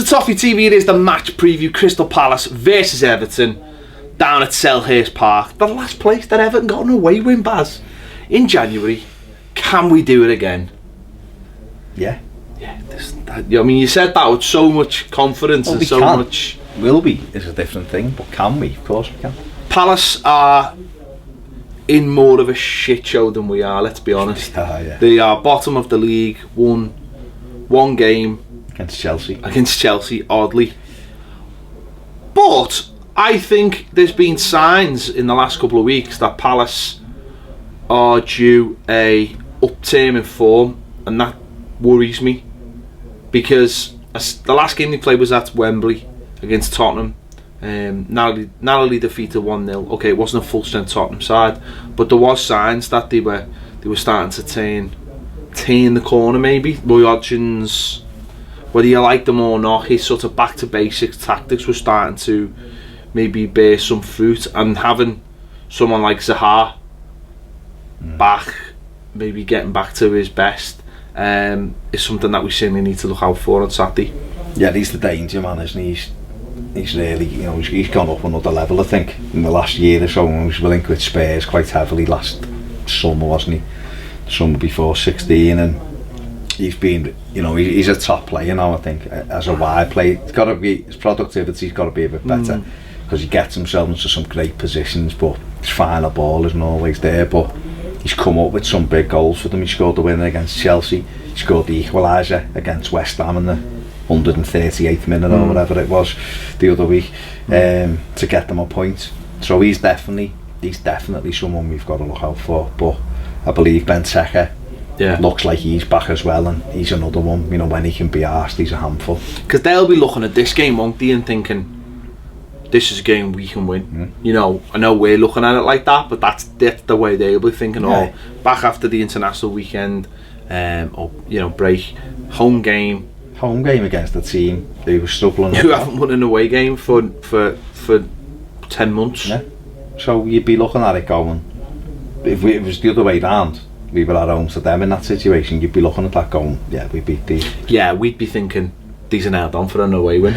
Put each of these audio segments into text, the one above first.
to Toffee TV. It is the match preview. Crystal Palace versus Everton down at Selhurst Park. The last place that Everton got an away win, Baz, in January. Can we do it again? Yeah. I mean, you said that with so much confidence and so much. Will be is a different thing, but can we? Of course we can. Palace are in more of a shit show than we are, let's be honest. Yeah. They are bottom of the league, won one game Against Chelsea, oddly. But I think there's been signs in the last couple of weeks that Palace are due a upturn in form, and that worries me, because the last game they played was at Wembley against Tottenham. Narrowly defeated 1-0. Okay, it wasn't a full strength Tottenham side, but there was signs that they were starting to turn the corner. Maybe Roy Hodgson's, whether you like them or not, his sort of back to basics tactics were starting to maybe bear some fruit, and having someone like Zaha back, maybe getting back to his best, is something that we certainly need to look out for on Saturday. Yeah, he's the danger man, isn't he? He's really, he's gone up another level, I think, in the last year or so. He was linked with Spurs quite heavily last summer, wasn't he? The summer before 16, and he's been, he's a top player now, I think, as a wide player. It's got to be, his productivity's got to be a bit better, because he gets himself into some great positions, but his final ball isn't always there. But he's come up with some big goals for them. He scored the winner against Chelsea, he scored the equaliser against West Ham in the 138th minute or whatever it was the other week, to get them a point. So he's definitely someone we've got to look out for. But I believe Benteke looks like he's back as well, and he's another one, when he can be arsed, he's a handful. Because they'll be looking at this game, won't they, and thinking, this is a game we can win. I know we're looking at it like that, but that's the way they'll be thinking. Back after the international weekend, break, home game against the team who was struggling, who haven't won an away game for 10 months. Yeah. So you'd be looking at it going, if it was the other way round, we were at home to them in that situation, you'd be looking at that going, yeah, we beat these. Yeah, we'd be thinking, these are nailed on for an away win.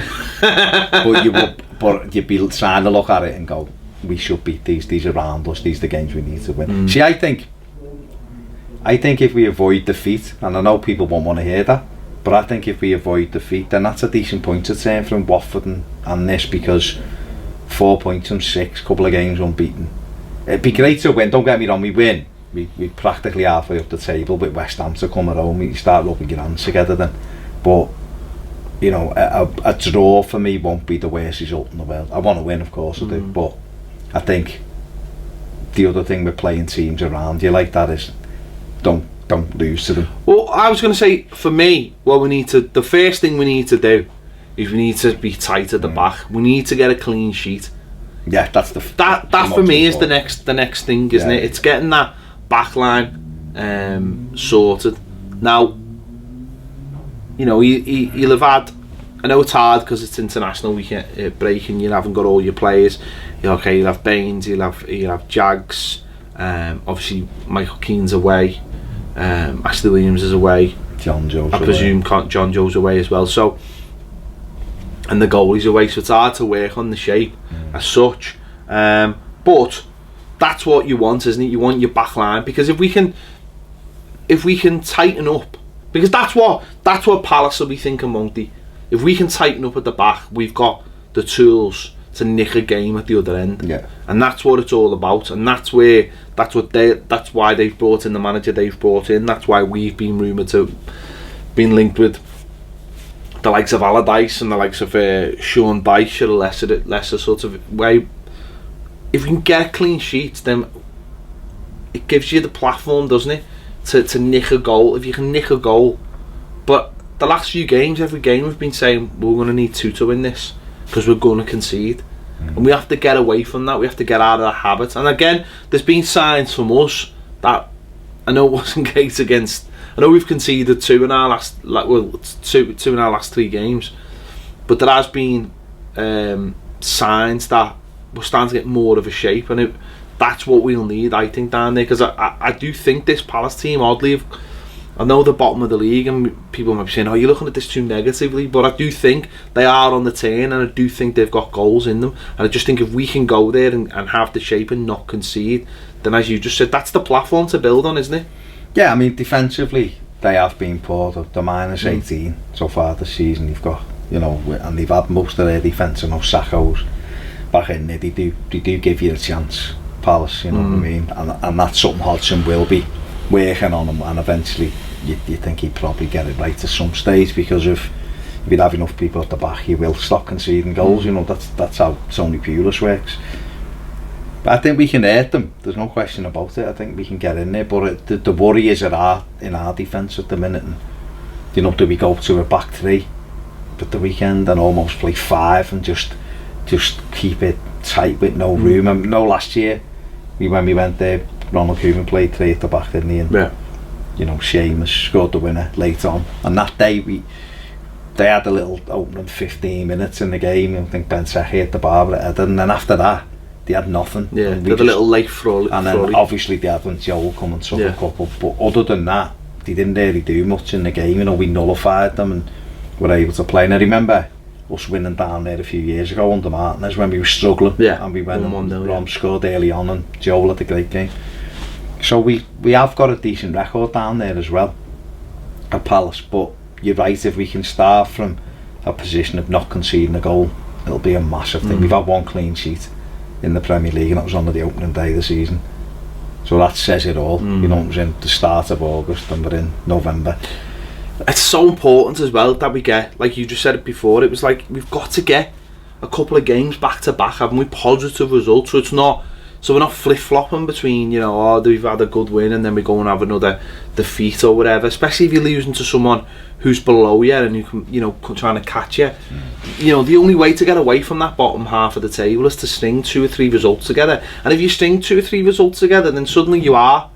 but you'd be trying to look at it and go, we should beat these are around us, these are the games we need to win. See, I think if we avoid defeat, and I know people won't want to hear that, but I think if we avoid defeat, then that's a decent point to turn from Watford and this, because 4 points from 6, couple of games unbeaten. It'd be great to win, don't get me wrong, we win. We practically halfway up the table with West Ham to come at home, you start rubbing your hands together then. But, a draw for me won't be the worst result in the world. I want to win, of course I do, but I think the other thing with playing teams around you like that is don't lose to them. Well, I was going to say, for me, the first thing we need to do is we need to be tight at the back. We need to get a clean sheet. Yeah, that's the that for me is the next thing, isn't it? It's getting that back line sorted. Now, you'll have had, I know it's hard because it's international weekend break and you haven't got all your players. You'll have Baines, you'll have Jags, obviously Michael Keane's away, Ashley Williams is away, John Joe's I presume John Joe's away as well, so, and the goalie's away, so it's hard to work on the shape as such, but that's what you want, isn't it? You want your back line, because if we can tighten up, because that's what Palace will be thinking, won't they? If we can tighten up at the back, we've got the tools to nick a game at the other end. Yeah. And that's what it's all about, and that's why they've brought in the manager they've brought in. That's why we've been rumoured to been linked with the likes of Allardyce and the likes of Sean Dyche, or a lesser sort of way. If we can get a clean sheet, then it gives you the platform, doesn't it, to nick a goal. If you can nick a goal, but the last few games, every game we've been saying we're going to need 2 to win this, because we're going to concede, and we have to get away from that. We have to get out of that habit. And again, there's been signs from us that, I know it wasn't great against, I know we've conceded 2 in our last 3 games, but there has been signs that we're starting to get more of a shape, and that's what we'll need, I think, down there, because I do think this Palace team, oddly, I know the bottom of the league, and people might be saying, "Oh, you're looking at this too negatively," but I do think they are on the turn, and I do think they've got goals in them. And I just think if we can go there and have the shape and not concede, then, as you just said, that's the platform to build on, isn't it? Yeah, I mean, defensively, they have been poor. The minus 18 so far this season. You've got, and they've had most of their defence, Sakho's back in there. They do give you a chance, Palace. You know what I mean? And that's something Hodgson will be working on him, and eventually you think he'd probably get it right at some stage, because if you'd have enough people at the back, you will stop conceding goals. That's how Tony Pulis works. But I think we can hurt them, there's no question about it. I think we can get in there, but the worry is in our defence at the minute. And, do we go to a back three at the weekend and almost play 5 and just keep it tight with no room? And last year when we went there, Ronald Koeman played 3 at the back, didn't he? And, Seamus scored the winner late on. And that day they had a little opening 15 minutes in the game. I think Ben Sechi hit the bar at Everton, and then after that they had nothing. Yeah, they had a little late Frawley. And then obviously they had when Joel come and took a couple. But other than that, they didn't really do much in the game. We nullified them and were able to play. And I remember us winning down there a few years ago under Martinez when we were struggling. Yeah, and we went and Rom scored early on, and Joel had a great game. So we have got a decent record down there as well at Palace. But you're right, if we can start from a position of not conceding a goal, it'll be a massive thing. We've had 1 clean sheet in the Premier League, and that was on the opening day of the season, so that says it all. It was in the start of August and we're in November. It's so important as well that we get, like you just said it before, it was like we've got to get a couple of games back to back, haven't we, positive results, so we're not flip-flopping between, we've had a good win and then we go and have another defeat or whatever, especially if you're losing to someone who's below you and who can, trying to catch you. The only way to get away from that bottom half of the table is to string 2 or 3 results together. And if you string 2 or 3 results together, then suddenly you are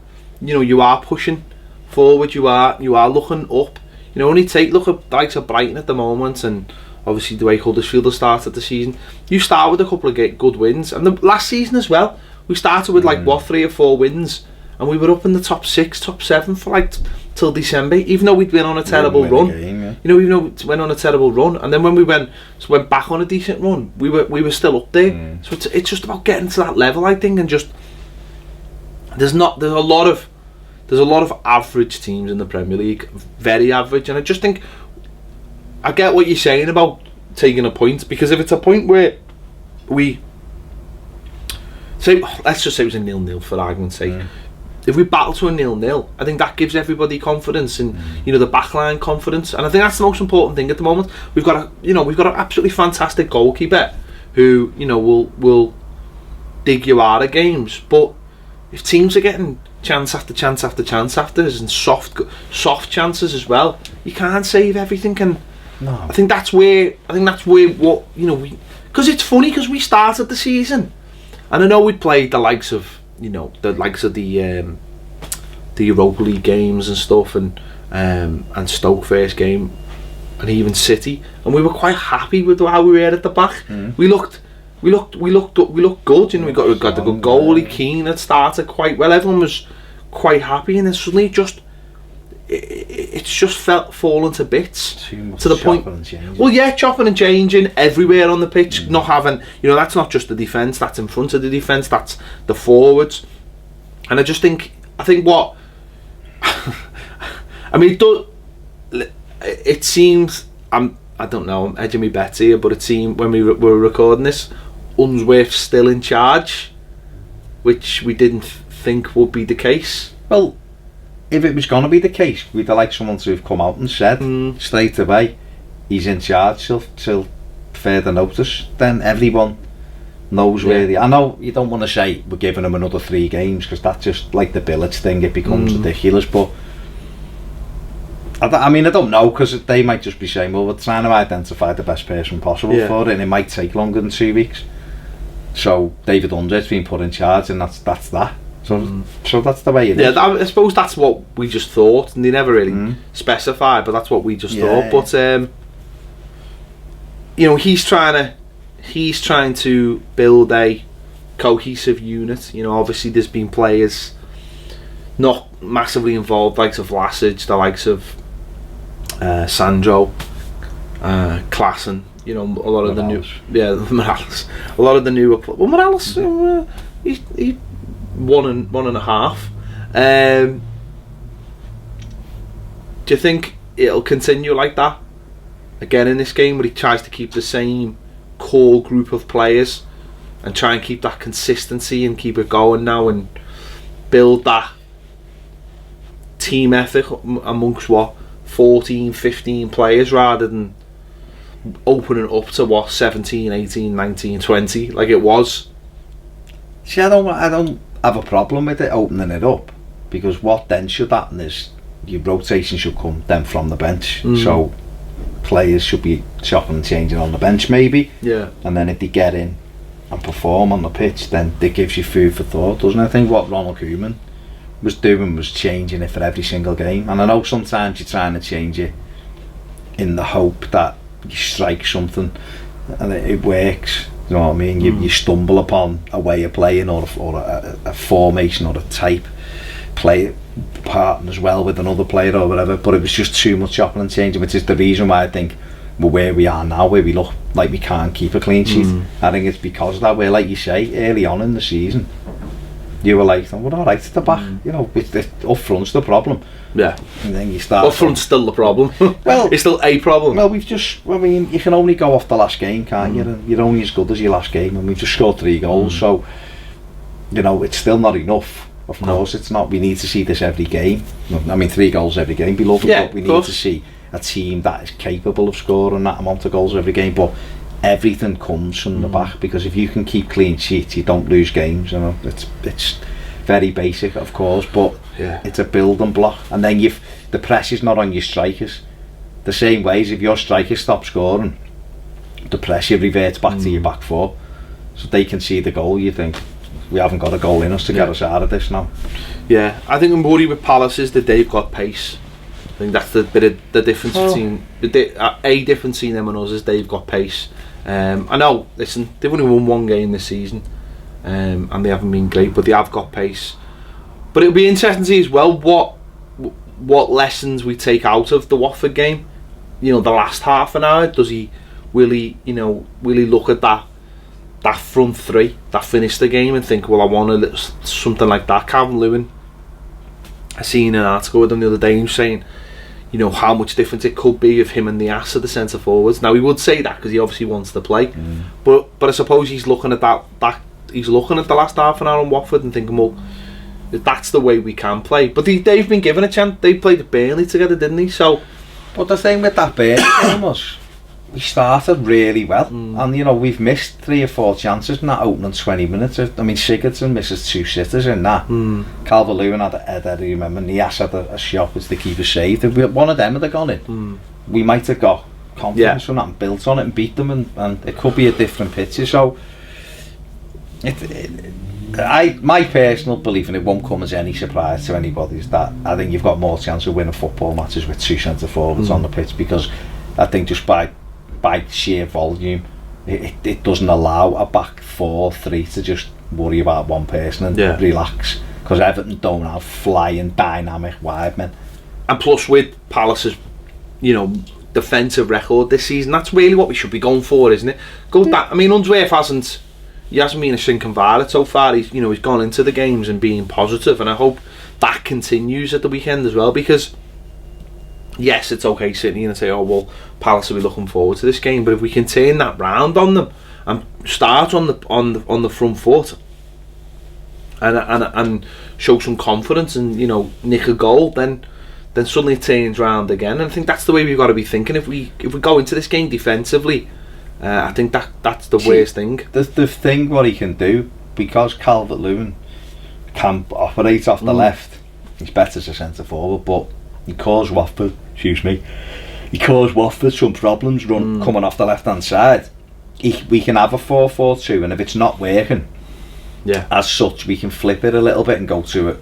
pushing forward, you are looking up. Look at the likes of Brighton at the moment, and obviously the way Huddersfield have started the season. You start with a couple of good wins, and the last season as well, we started with 3 or 4 wins, and we were up in the top 6, top 7 for till December, even though we'd been on a terrible run. Even though we went on a terrible run, and then when we went back on a decent run, we were still up there. So it's just about getting to that level, I think, and just there's a lot of average teams in the Premier League, very average, and I just think I get what you're saying about taking a point, because if it's a point where let's just say it was a 0-0 for argument's sake. If we battle to a 0-0, I think that gives everybody confidence, and the backline confidence, and I think that's the most important thing at the moment. We've got an absolutely fantastic goalkeeper who will dig you out of games, but if teams are getting chance after chance after chance after, and soft chances as well, you can't save everything. And no. I think that's where what because it's funny, because we started the season, and I know we'd played the likes of the Europa League games and stuff, and Stoke first game, and even City, and we were quite happy with how we were at the back. We looked good. We got the good goalie. Keane had started quite well. Everyone was quite happy, and then suddenly it's just fallen to bits, to the point. Chopping and changing everywhere on the pitch. Not having, that's not just the defence. That's in front of the defence. That's the forwards. And I think what I mean, it seems I don't know. I'm edging my bets here, but it seemed when we were recording this, Unsworth's still in charge, which we didn't think would be the case. Well, if it was going to be the case, we'd like someone to have come out and said straight away he's in charge till further notice. Then everyone knows where they. I know you don't want to say we're giving him another 3 games, because that's just like the Billets thing. It becomes ridiculous, but I mean, I don't know, because they might just be saying, well, we're trying to identify the best person possible for it, and it might take longer than 2 weeks. So David Under's been put in charge, and that's that. So that's the way it is. I suppose that's what we just thought, and they never really specified, but that's what we just thought. But he's trying to build a cohesive unit. Obviously there's been players not massively involved, likes of Vlasic, the likes of Sandro, Klassen, you know, a lot of Morales. Morales, a lot of the newer. Well, Morales, he 1.5. Do you think it'll continue like that again in this game, where he tries to keep the same core group of players and try and keep that consistency and keep it going now and build that team ethic amongst 14, 15 players, rather than opening up to 17, 18, 19, 20 like it was? See, I don't have a problem with it opening it up, because what then should happen is your rotation should come then from the bench. So players should be chopping and changing on the bench maybe, and then if they get in and perform on the pitch, then it gives you food for thought, doesn't it? I think what Ronald Koeman was doing was changing it for every single game, and I know sometimes you're trying to change it in the hope that you strike something and it works, you know what I mean? You stumble upon a way of playing, or a formation, or a type play pattern as well with another player or whatever, but it was just too much chopping and changing, which is the reason why I think we're where we are now, where we look like we can't keep a clean sheet. I think it's because of that, where, like you say, early on in the season you were like, oh, we're alright at the back, you know, up front's the problem. Yeah. And then you start... Up front's still the problem. Well, it's still a problem. Well, I mean, you can only go off the last game, can't you? And you're only as good as your last game, and we've just scored 3 goals, so, you know, it's still not enough. Of course, it's not. We need to see this every game. I mean, 3 goals every game, be lovely, but we need to see a team that is capable of scoring that amount of goals every game. But everything comes from the back, because if you can keep clean sheets, you don't lose games. You know, it's very basic, of course, but it's a building block. And then the pressure's not on your strikers. The same way as if your strikers stop scoring, the pressure reverts back to your back four, so they can see the goal. You think, we haven't got a goal in us to get us out of this now. Yeah, I think I'm worried with Palace is that they've got pace. I think that's the bit of the difference between a difference between them and us is they've got pace. I know, listen, they've only won 1 game this season, and they haven't been great, but they have got pace. But it'll be interesting to see as well what lessons we take out of the Watford game. You know, the last half an hour, will he look at that front 3 that finished the game and think, well, I want something like that. Calvin Lewin, I seen an article with him the other day, saying, you know, how much difference it could be if him and the ass are the centre forwards. Now, he would say that because he obviously wants to play, but I suppose he's looking at that he's looking at the last half an hour on Watford and thinking, well, that's the way we can play. But they've been given a chance. They played at Burnley together, didn't they? So, but the thing with that Burnley game was, we started really well, and you know, we've missed 3 or 4 chances in that opening 20 minutes. I mean, Sigurdsson misses 2 sitters in that. Calvert-Lewin had a header, I remember. Nias had a shot which the keeper saved. If one of them had gone in, we might have got confidence from that and built on it and beat them, and it could be a different picture. So, my personal belief, and it won't come as any surprise to anybody, is that I think you've got more chance of winning football matches with 2 centre forwards on the pitch, because I think just by sheer volume, it doesn't allow a back 4-3 to just worry about one person and relax, because Everton don't have flying, dynamic wide men. And plus, with Palace's, you know, defensive record this season, that's really what we should be going for, isn't it? I mean, Unsworth hasn't been a sinking violet so far. He's gone into the games and being positive, and I hope that continues at the weekend as well, because yes, it's okay sitting here and say, oh well, Palace will be looking forward to this game, but if we can turn that round on them and start on the front foot and show some confidence and, you know, nick a goal, then suddenly it turns round again. And I think that's the way we've got to be thinking. If we go into this game defensively, I think that's the worst thing. The thing what he can do, because Calvert-Lewin can operate off the left, he's better as a centre forward, but he caused Watford some problems coming off the left hand side. We can have a 4-4-2, and if it's not working, as such, we can flip it a little bit and go to it.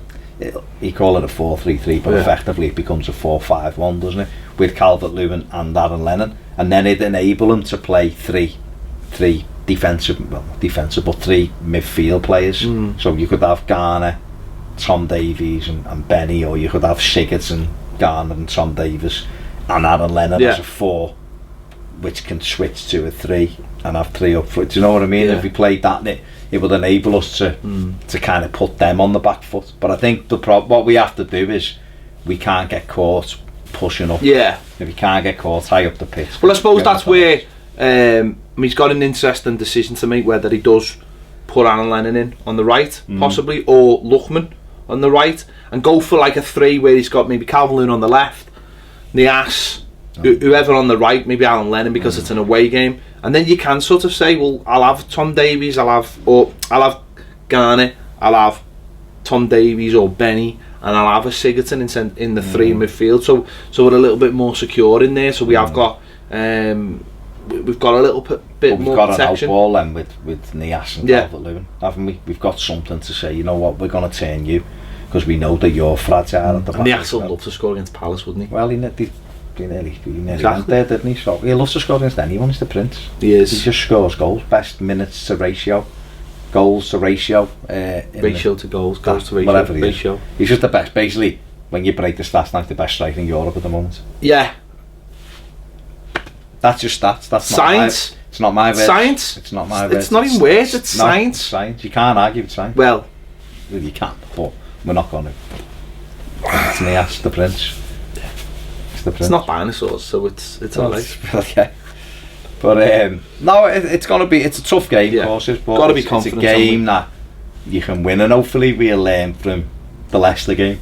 He call it a 4-3-3, but effectively it becomes a 4-5-1, doesn't it? With Calvert-Lewin and Aaron Lennon, and then it'd enable him to play three defensive, but 3 midfield players. So you could have Garner, Tom Davies and Benny, or you could have Sigurdsson, Garner and Tom Davies and Aaron Lennon as a 4, which can switch to a 3 and have 3 up front. Do you know what I mean? If we played that, it would enable us to kind of put them on the back foot. But I think what we have to do is we can't get caught pushing up. Yeah. If we can't get caught high up the pitch. Well, I suppose that's where he's got an interesting decision to make, whether he does put Aaron Lennon in on the right, possibly, or Luchman on the right, and go for like a 3 where he's got maybe Calvert-Lewin on the left, Niasse, whoever on the right, maybe Aaron Lennon, because it's an away game. And then you can sort of say, well, I'll have Tom Davies, I'll have Garner, I'll have Tom Davies or Benny, and I'll have a Sigurdsson in the 3 in midfield. So we're a little bit more secure in there. So we have got we've got a little bit more protection. We've got an outball then with Niasse and Calvert-Lewin, haven't we? We've got something to say. You know what? We're going to turn you because we know that you're fragile at the back. Niasse would love to score against Palace, wouldn't he? Well, he nearly went there, didn't he? So he loves to score against anyone. He's the Prince. He is. He just scores goals. Best minutes to ratio, goals to ratio. Ratio to goals, goals to ratio. Whatever ratio. He's just the best. Basically, when you break the stats, he's the best striker in Europe at the moment. Yeah. That's just stats. That's science. It's not my words. Science. It's not my words. It's not even words. It's science. It's science. You can't argue with science. Well, you can, but we're not going to. It's Niasse, the Prince. It's the Prince. It's not dinosaurs, so it's alright. Okay. But no, it's going to be. It's a tough game, of course. But got to be confident. It's a game that you can win, and hopefully we'll learn from the Leicester game,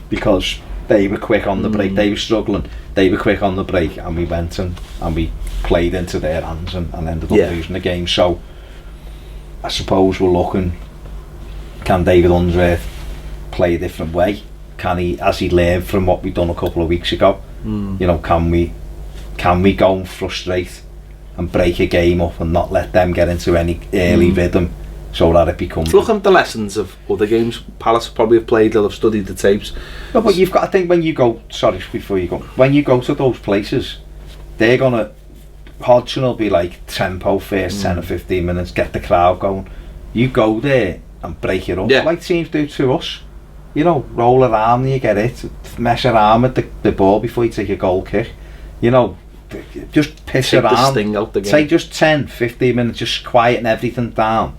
because they were quick on the break. They were struggling. They were quick on the break, and we went and we played into their hands and ended up losing the game. So I suppose we're looking, can David Unsworth play a different way? Has he learned from what we've done a couple of weeks ago? You know, can we go and frustrate and break a game up and not let them get into any early rhythm, so that it becomes... Look at the lessons of other games Palace probably have played. They'll have studied the tapes. No, but you've got to think, when you go... Sorry, before you go. When you go to those places, they're going to... Hodgson will be like tempo first 10 or 15 minutes, get the crowd going. You go there and break it up, like teams do to us. You know, roll around and you get it. Mess around with the ball before you take a goal kick. You know, just piss around. Take the sting out the game. Take just 10, 15 minutes, just quieten everything down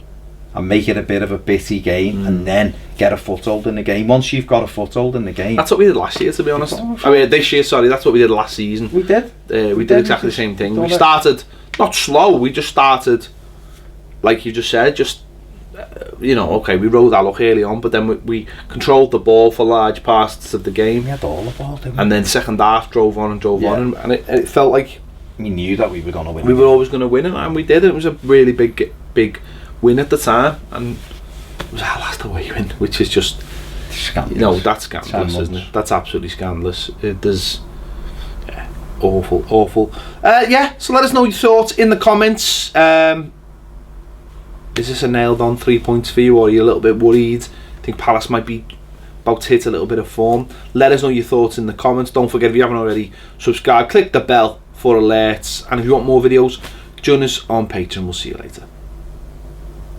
and make it a bit of a bitty game, and then get a foothold in the game. Once you've got a foothold in the game... That's what we did last year, to be honest. I mean, this year, sorry, that's what we did last season. We did. We did exactly the same thing. We started, not slow, we just started, like you just said, you know, okay, we rode our luck early on, but then we controlled the ball for large parts of the game. We had all the ball, didn't we? And then second half, drove on, and it felt like... We knew that we were going to win. We were always going to win it, and we did it. It was a really big win at the time, and it was our last away win, which is just scandalous. You know, that's scandalous, isn't it? That's absolutely scandalous. There's awful. So let us know your thoughts in the comments. Is this a nailed on 3 points for you, or are you a little bit worried? Think Palace might be about to hit a little bit of form? Let us know your thoughts in the comments. Don't forget, if you haven't already, subscribe, click the bell for alerts, and if you want more videos, join us on Patreon. We'll see you later.